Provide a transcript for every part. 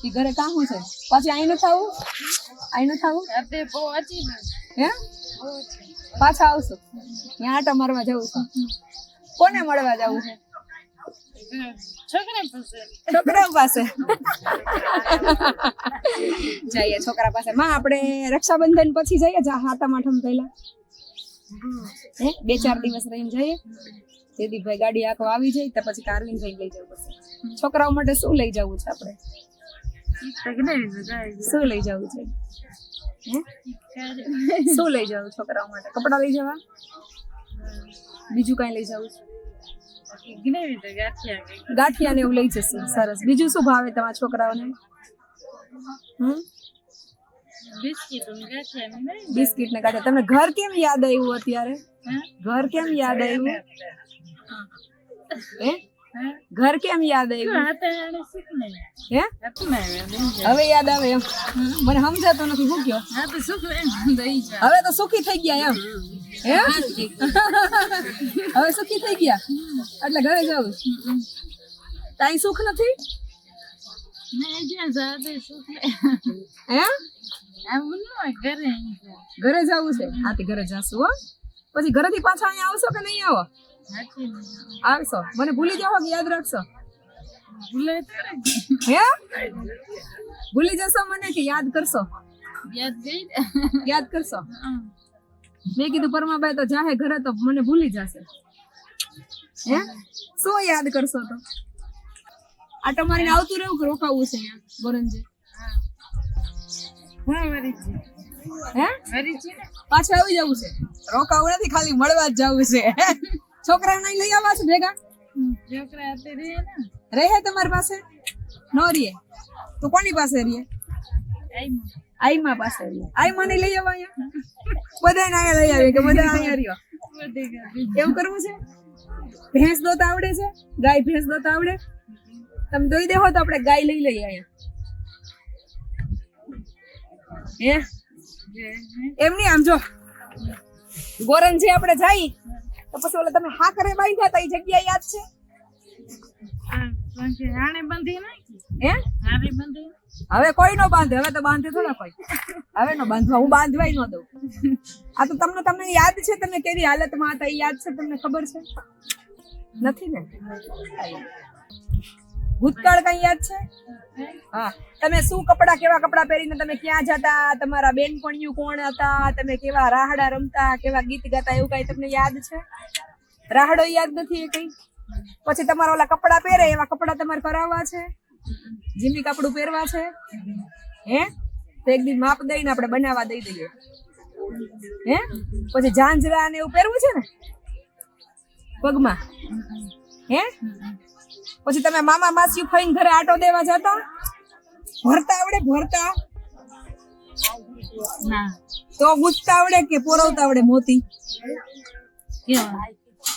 ઈ ઘરે કામ છે પાછી આઈ ન થાવું હે પાછા આવશું ત્યાં આટો મારવા જવું છે કોને મળવા જવું છે છોકરા પાસે જઈએ છોકરા પાસે માં આપણે રક્ષાબંધન પછી જઈએ હાથમ આઠમ પહેલા હે 2-4 દિવસ રહીને જઈએ જયદીપભાઈ ગાડી આખો આવી જાય તો પછી કારવીન જઈ લઈ જવું પડશે છોકરાઓ માટે શું લઈ જવું છે આપણે શું લઈ જવું છે શું લઈ જવું છોકરાઓ માટે કપડા લઈ જવા બીજું કઈ લઈ જવું ગાંઠિયા ને એવું લઈ જશે સરસ બીજું શું ભાવે તમારા છોકરાઓને બિસ્કિટ ને ગાંઠિયા તમને ઘર કેમ યાદ આવ્યું અત્યારે ઘર કેમ યાદ આવ્યું હે ઘર કેમ યાદ આવ્યું હે હવે યાદ આવે એમ મને સમજાતો નથી શું કયો હવે તો સુખી થઈ ગયા એમ હે હવે સુખી થઈ ગયા એટલે ઘરે જવું તાઈ સુખ નથી હે ઘરે જવું છે આથી ઘરે જાશું હો પછી ઘરેથી પાછા અહીંયા આવશો કે નહીં આવો આવશો મને ભૂલી જાઓ કે યાદ રાખશો હે ભૂલી જશો મને કે યાદ કરશો યાદ કરશો મેં કીધું પરમાભાઈ તો જાહે ઘરે તો મને ભૂલી જશે હે શું યાદ કરશો તો આટો મારીને આવતું રહેવું કે રોકાવું છે અહીંયા ગોરંજે હે પાછા આવી જવું છે રોકાવું નથી ખાલી મળવા જ જવું છે છોકરા નહીં લઈ આવવા છે ભેગા રહે તમારી પાસે નો રીએ તો કોની પાસે રીએ આઈમા પાસે રીએ આઈમા ને લઈ આવવા અહીંયા બધા ને અહીંયા લઈ આવે કે બધા અહીંયા રહ્યો એવું કરવું છે ભેંસ દોત આવડે છે ગાય ભેંસ દોત આવડે તમે દોઈ દેહો તો આપણે ગાય લઈ લઈએ અહીંયા હે એમની આમ જો ગોરંજે આપણે જઈ તો પછી ઓલા તમે હા કરે બાંધ્યા તા એ જગ્યા યાદ છે હવે કોઈ નો બાંધે હવે તો બાંધે થોડા કોઈ હવે નો બાંધવા હું બાંધવાય ન દઉં આ તો તમને યાદ છે તમને કેવી હાલતમાં હતા એ યાદ છે તમને ખબર છે નથી ને ભૂતકાળ કઈ યાદ છે હા તમે શું કેવા કપડા પહેરીને તમે ક્યાં જતા તમારા બેનપણીઓ કોણ હતા તમે કેવા રાહડા રમતા કેવા ગીત ગાતા એવું કઈ તમને યાદ છે રાહડો યાદ નથી એ કઈ પછી તમારા ઓલા કપડા પહેરે એવા કપડા તમારે કરાવવા છે જીમી કપડું પહેરવા છે હે તો એક દી માપ દઈને આપણે બનાવવા દઈ દઈએ હે પછી ઝાંઝરા ને એવું પહેરવું છે ને પગમાં હે પછી તમે મામા માસી ફઈને ઘરે આટો દેવા જતા ભરતા આવડે ભરતા ના તો ગુજતા આવડે કે પોરવતા આવડે મોતી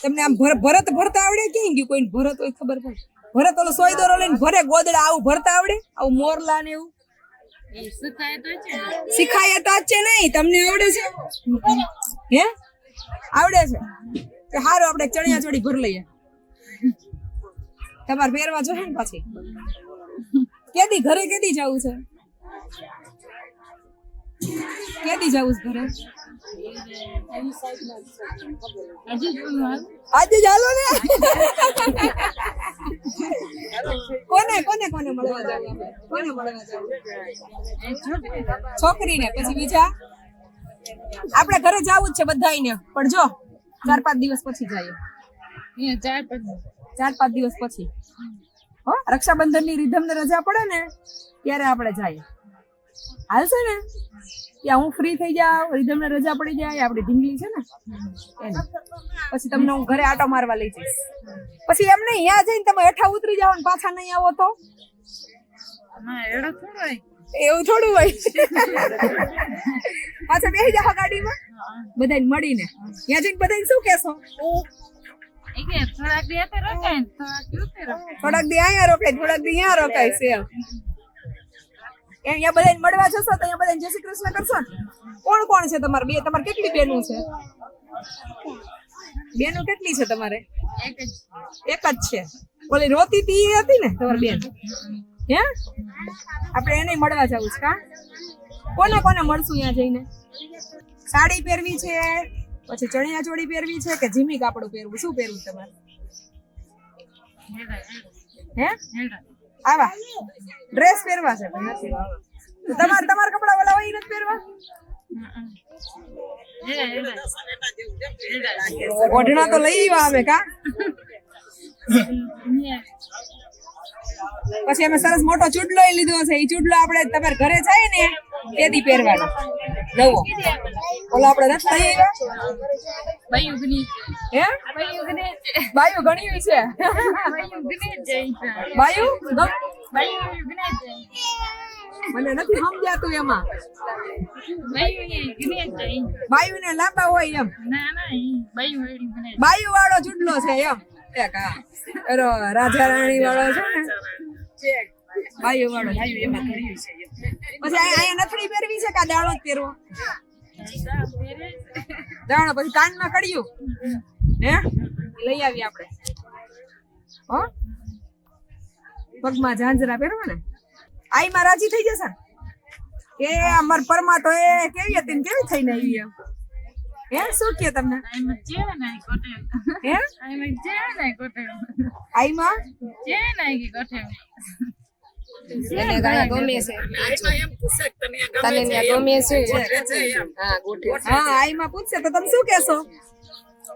તમને આમ ભરત ભરતા આવડે ક્યાં ગયું કોઈ ભરત હોય ખબર પડે ભરત ઓલો સોય દોરો લઈને ભરે ગોદડા આવું ભરતા આવડે આવું મોરલા ને એવું શીખાય તો છે નહીં તમને આવડે છે હે આવડે છે કે હારું આપણે ચણિયા ચોળી ભર લઈએ તમારે પહેરવા જોશે ને પાછી કેદી ઘરે કેદી જવું છે કેદી જવું છે ઘરે આજે ચાલો ને કોને મળવા જવું છોકરીને પછી બીજા આપણે ઘરે જવું જ છે બધાને પણ જો 4-5 દિવસ પછી જઈએ 4-5 દિવસ પછી હો રક્ષાબંધન ની રીધમ ને રજા પડે ને ત્યારે આપણે જઈએ હાલશે ને ત્યાં હું ફ્રી થઈ જાઉં રીધમ ને રજા પડી જાય આપડી ઢીંગલી છે ને એને પછી તમને હું ઘરે આટો મારવા લઈ જઈશ પછી એમ નહીં અહીંયા જઈને તમે હેઠા ઉતરી જાવ ને પાછા નહીં આવો તો એવું થોડું હોય પાછા બેસી જાવ ગાડીમાં બધાને મળીને ત્યાં જઈને બધાને શું કહેશો થોડાક દી અહીંયા રોકાય થોડાક દી અહીંયા રોકાય છે અહીંયા બધાને મળવા જશો તો અહીંયા બધાને જય શ્રી કૃષ્ણ કરશો ને કોણ છે તમારે તમારે કેટલી બેનું છે બેનું કેટલી છે તમારે એક જ છે ઓલી રોતી તી હતી ને તમારી બેન હે આપણે એને મળવા જવું છે કા કોને કોને મળશું ત્યાં જઈને સાડી પહેરવી છે પછી ચણિયા ચોળી પહેરવી છે કે જીમી કાપડું પહેરવું શું પહેરવું તમારે હે આવા ડ્રેસ પહેરવા છે પણ નથી તો તમારા કપડા વાળા હોય નથી પહેરવા ઓઢણા તો લઈ આવ્યા અમે કા પછી અમે સરસ મોટો ચૂડલો લીધો છે એ ચૂડલો આપણે તમારે ઘરે જાય ને તેથી પહેરવાનો નવો ઓલો આપણે નથી લઈ આવ્યા બાયુ ઘણી છે બાયુ મને નથી સમજાતું એમાં બાયુ ને લાંબા હોય એમ બાયુ વાળો ચૂડલો છે એમ રાજા રાણી વાળો છે ને બાયુ વાળો બાયુ એમાં કર્યું છે પછી અહીંયા નથડી પહેરવી છે કે દાણો જ પહેરવો દાણો પછી કાનમાં કડિયું હે લઈ આવી આપણે હો પગમાં ઝાંઝરા પહેરવા ને આઈમાં રાજી થઈ જશે કે અમાર પરમા તો એ કેવી હતી ને કેવી થઈને આવી એમ હે શું કે તમને હે આઈમાં મને ગાય ગમે છે તને ત્યાં ગમે છે હા ગોઠે હા આઈમાં પૂછશે તો તમે શું કહેશો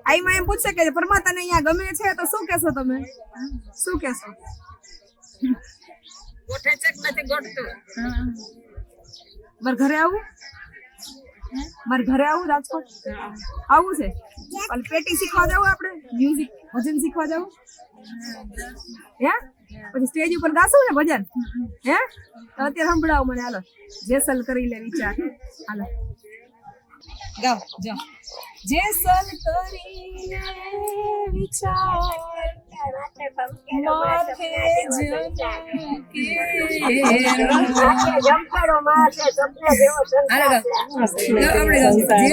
આઈમાં એમ પૂછશે કે પરમા તને અહીંયા ગમે છે તો શું કહેશો તમે શું કહેશો ગોઠે ચેક નથી ગોઠતું મારે ઘરે આવું મારે ઘરે આવું રાજકોટ આવું છે અને પેટી શીખવા જવું આપણે મ્યુઝિક ભજન શીખવા જવું હે પછી સ્ટેજ ઉપર ગાશું ને ભજન હે તો અત્યારે સંભળાવો મને હાલો જેસલ કરી લે વિચાર હાલો ગાઓ જાઓ જેસલ કરીને વિચાર માથે જમખડો માં છે સપને જેવો સંસાર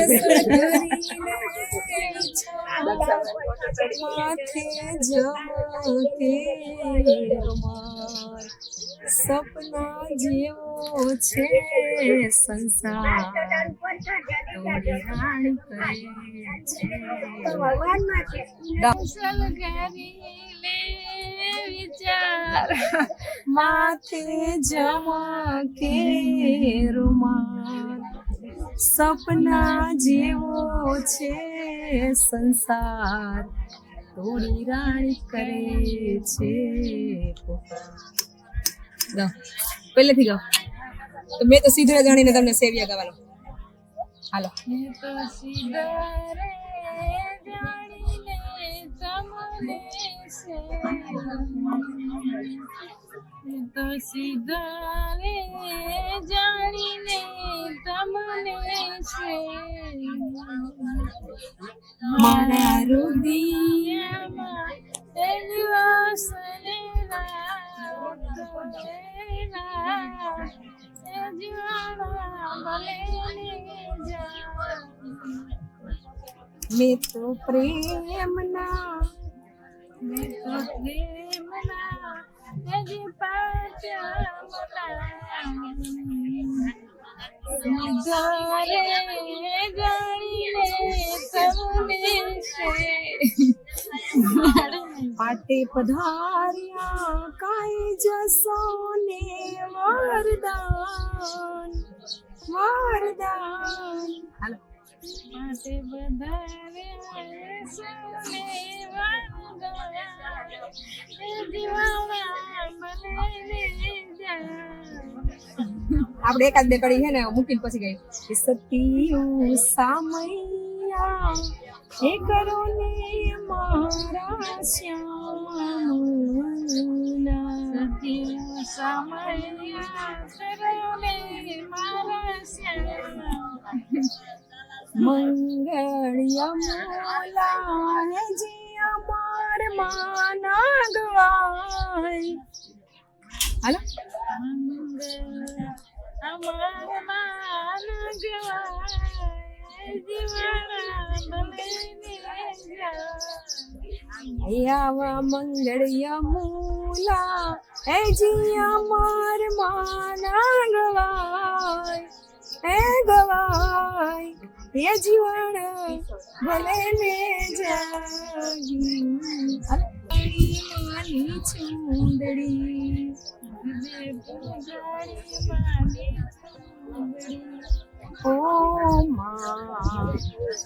સપના જેવો છે સંસાર માથે જમકે રૂમાલ સપના જેવો છે સંસાર થોડી રાણી કરે છે ગાઓ પહેલેથી ગાઓ તો મેં તો સીધો જાણીને તમને સેવિયા ગાવાનો હાલો તો સીધા રે જાણીને તમને તો સીધા રે જાણીને તમને મારા રુદિયામાં મેં તો પ્રેમના પાટે પધાર્યા કાંઈ જશો ને વરદાન વરદાન હાલો પાટે પધાર્યા સોને આપણે એકાદ બે કડી છે ને મૂકીને પછી ગઈ સતીયું સામૈયા હે કરો ને મારા શ્યામના સતીયું સામૈયા કરો ને મારા શ્યામના મંગળિયા મોલા જે અમાર માના ગવાય હાલો અમાર માન ગવાય જીવાના ભલે ને જા આવા મંગળ યમુલા હે જીયા માર માના ગવાય હે ગવાય હે જીવન ભલે ને જાગી માની ચુંદડી ઓ માં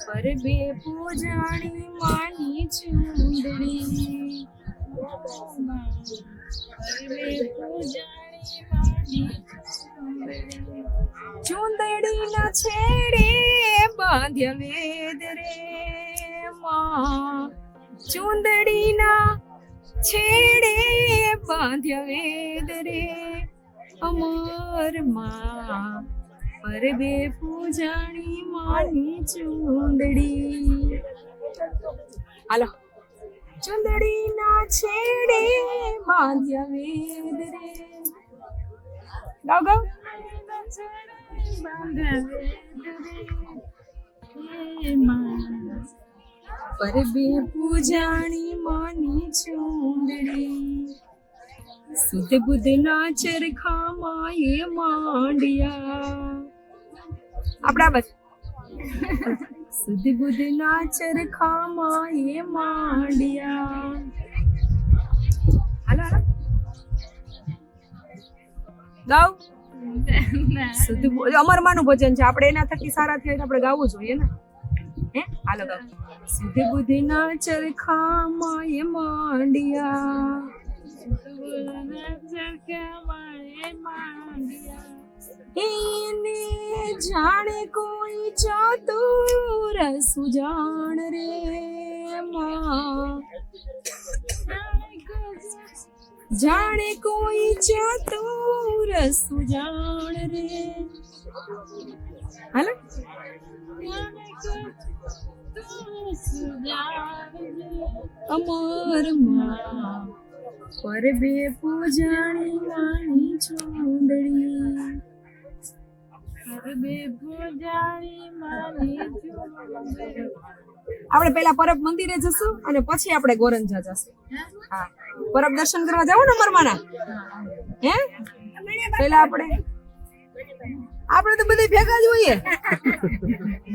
પરબે પૂજાણી માની ચુંદડી ચુંદડી ના છેડે બાંધ્ય વેદ રે માં ચુંદડી ના છેડે બાંધ્ય વેદ રે અમર માં પરબે પૂજાણી માની ચુંદડી હાલો ચુંદડી ના છેડે બાંધ્ય વેદ રે ગાવ ગાવ પરબે પૂજાણી માની ચુંદડી સુધ બુધ ના ચરખામાં એ માંડિયા આપડા બસ સુધ બુધ ના ચરખામાં એ માંડિયા હાલો હાલો ગાવ સુધ અમરમાનું ભજન છે આપણે એના થકી સારા થયા તો આપણે ગાવું જોઈએ ને હે હાલો ગાવ સુધ બુધ ના ચરખામાં એ માંડિયા એને જાણે કોઈ ચાતુર સુજાણ રે માં જાણે કોઈ ચાતુર સુજાણ રે હાલો અમર માં પરબે પૂજાણી માની ચુંદડી પરબે પૂજાણી માની ચુંદડી આપણે પેલા પરબ મંદિરે જશું અને પછી આપણે ગોરંજા જશું હા પરબ દર્શન કરવા જાવ ને મરમાના હે પેલા આપણે તો બધા ભેગા જ હોઈએ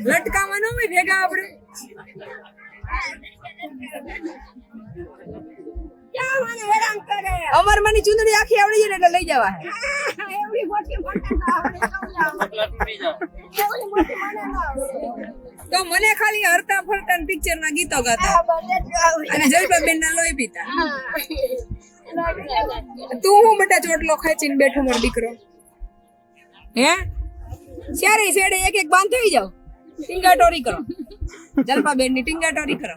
લટકામાં ન હોય ભેગા આપણે અમાર માની ચુંદડી આખી આવડી જાય એટલે લઈ જવા તો મને ખાલી હરતા ફરતા પિક્ચર ના ગીતો ગાતા અને જયપાબેન ના લોહી પીતા તું હું બેટા ચોટલો ખેંચીને બેઠો મારો દીકરો હે ચારે છેડે એક એક બાંધ થઈ જાવ ટીંગાટોરી કરો જલપાબેન ની ટીંગાટોરી કરો